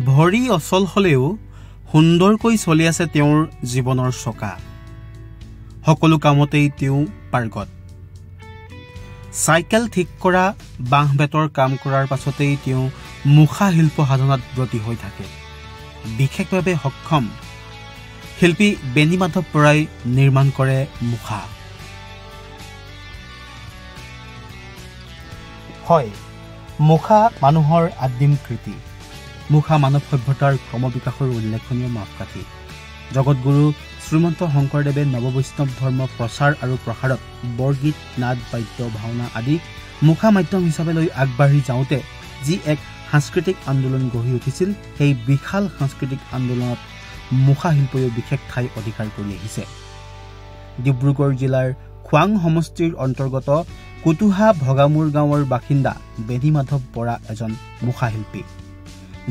ভৰি অচল হলেও সুন্দৰকৈ চলি আছে তেওঁৰ জীৱনৰ চকা সকলো কামতেই তেওঁ পাৰ্গত চাইকেল ঠিক কৰা বাঁহ বেতৰ কাম কৰাৰ পাছতেই তেওঁ মুখা শিল্প সাধনাত ব্ৰতী হৈ থাকে বিশেষভাৱে সক্ষম শিল্পী বেণী মাধৱ বৰাই নিৰ্মাণ কৰে মুখা হয় মুখা মানুহৰ আদিম কৃতি মুখা মানৱ সভ্যতাৰ ক্ৰমবিকাশৰ উল্লেখনীয় মাপকাঠি জগতগুৰু শ্ৰীমন্ত শংকৰদেৱে নৱবৈষ্ণৱ ধৰ্ম প্ৰচাৰ আৰু প্ৰসাৰত বৰগীত নাট বাদ্য ভাওনা আদি মুখা মাধ্যম হিচাপে লৈ আগবাঢ়ি যাওঁতে যি এক সাংস্কৃতিক আন্দোলন গঢ়ি উঠিছিল সেই বিশাল সাংস্কৃতিক আন্দোলনত মুখা শিল্পয়ো বিশেষ ঠাই অধিকাৰ কৰি আহিছে ডিব্ৰুগড় জিলাৰ খোৱাং সমষ্টিৰ অন্তৰ্গত কুতুহা ভগামুৰ গাঁৱৰ বাসিন্দা বেণী মাধৱ বৰা এজন মুখা শিল্পী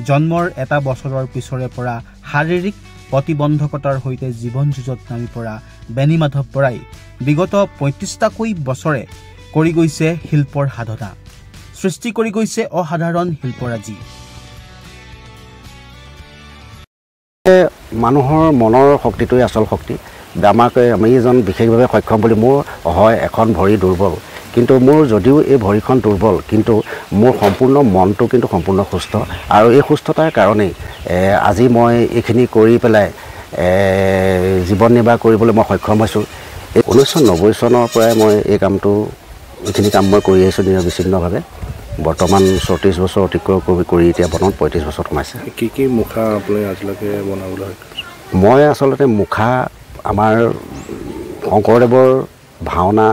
জন্মৰ এটা বছৰৰ পিছৰে পৰা শাৰীৰিক প্ৰতিবন্ধকতাৰ সৈতে জীৱন যুঁজত নামি পৰা বেণী মাধৱ বৰাই বিগত ৩৫টাকৈ বছৰে কৰি গৈছে শিল্পৰ সাধনা সৃষ্টি কৰি গৈছে অসাধাৰণ শিল্পৰাজি মানুহৰ মনৰ শক্তিটোই আচল শক্তি আমি এজন বিশেষভাৱে সক্ষম বুলি মোৰ হয় এখন ভৰি দুৰ্বল কিন্তু মোৰ যদিও এই ভৰিখন দুৰ্বল কিন্তু মোৰ সম্পূৰ্ণ মনটো কিন্তু সম্পূৰ্ণ সুস্থ আৰু এই সুস্থতাৰ কাৰণেই আজি মই এইখিনি কৰি পেলাই জীৱন নিৰ্বাহ কৰিবলৈ মই সক্ষম হৈছোঁ 1990 চনৰ পৰাই মই এই কামটো এইখিনি কাম মই কৰি আহিছোঁ নিৰবিচ্ছিন্নভাৱে বৰ্তমান 34 বছৰ অতিক্ৰম কৰি এতিয়া বৰ্তমান 35 বছৰ সোমাইছে কি মুখা আপুনি আজিলৈকে বনাবলৈ মই আচলতে মুখা আমাৰ শংকৰদেৱৰ ভাওনা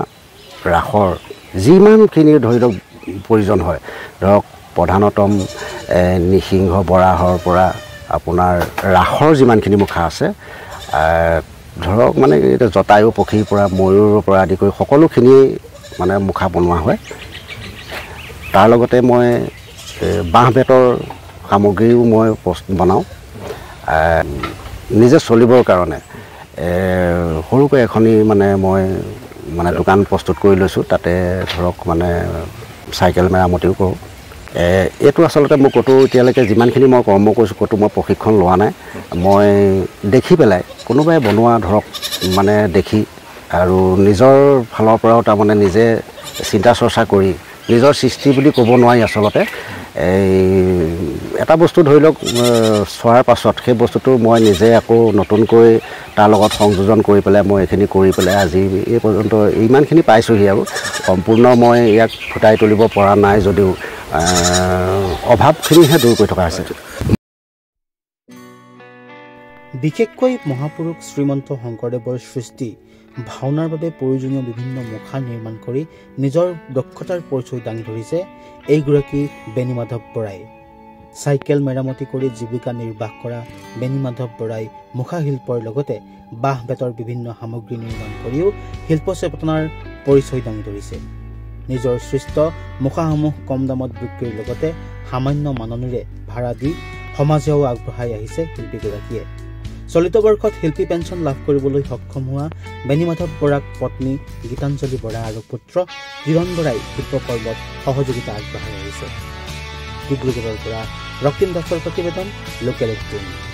ৰাসৰ যিমানখিনি ধৰি লওক প্ৰয়োজন হয় ধৰক প্ৰধানতম নিসিংহ বৰাহৰ পৰা আপোনাৰ ৰাসৰ যিমানখিনি মুখা আছে ধৰক মানে জটায়ু পক্ষীৰ পৰা ময়ূৰৰ পৰা আদি কৰি সকলোখিনি মানে মুখা বনোৱা হয় তাৰ লগতে মই বাঁহ বেতৰ সামগ্ৰীও মই বনাওঁ নিজে চলিবৰ কাৰণে সৰুকৈ এখনি মানে মই মানে দোকান প্ৰস্তুত কৰি লৈছোঁ তাতে ধৰক মানে চাইকেল মেৰামতিও কৰোঁ এইটো আচলতে মই ক'তো এতিয়ালৈকে যিমানখিনি মই কৰ্ম কৰিছোঁ ক'তো মই প্ৰশিক্ষণ লোৱা নাই মই দেখি পেলাই কোনোবাই বনোৱা ধৰক মানে দেখি আৰু নিজৰ ফালৰ পৰাও তাৰমানে নিজে চিন্তা চৰ্চা কৰি নিজৰ সৃষ্টি বুলি ক'ব নোৱাৰি আচলতে এটা বস্তু ধৰি লওক চোৱাৰ পাছত সেই বস্তুটো মই নিজে আকৌ নতুনকৈ তাৰ লগত সংযোজন কৰি পেলাই মই এইখিনি কৰি পেলাই আজি এই পৰ্যন্ত ইমানখিনি পাইছোঁহি আৰু সম্পূৰ্ণ মই ইয়াক ফুটাই তুলিব পৰা নাই যদিও অভাৱখিনিহে দূৰ কৰি থকা হৈছে বিশেষকৈ মহাপুৰুষ শ্ৰীমন্ত শংকৰদেৱৰ সৃষ্টি ভাওনাৰ বাবে প্ৰয়োজনীয় বিভিন্ন মুখা নিৰ্মাণ কৰি নিজৰ দক্ষতাৰ পৰিচয় দাঙি ধৰিছে এইগৰাকী বেণী মাধৱ বৰাই চাইকেল মেৰামতি কৰি জীৱিকা নিৰ্বাহ কৰা বেণী মাধৱ বৰাই মুখা শিল্পৰ লগতে বাঁহ বেতৰ বিভিন্ন সামগ্ৰী নিৰ্মাণ কৰিও শিল্প চেতনাৰ পৰিচয় দাঙি ধৰিছে নিজৰ সৃষ্ট মুখাসমূহ কম দামত বিক্ৰীৰ লগতে সামান্য মাননিৰে ভাড়া দি সমাজেও আগবঢ়াই আহিছে শিল্পীগৰাকীয়ে চলিত বৰ্ষত শিল্পী পেঞ্চন লাভ কৰিবলৈ সক্ষম হোৱা বেণী মাধৱ বৰাক পত্নী গীতাঞ্জলি বৰা আৰু পুত্ৰ কিৰণ বৰাই শিল্পকৰ্মত সহযোগিতা আগবঢ়াই আহিছে ডিব্ৰুগড়ৰ পৰা ৰক্তিম দাসৰ প্ৰতিবেদন লোকেল 18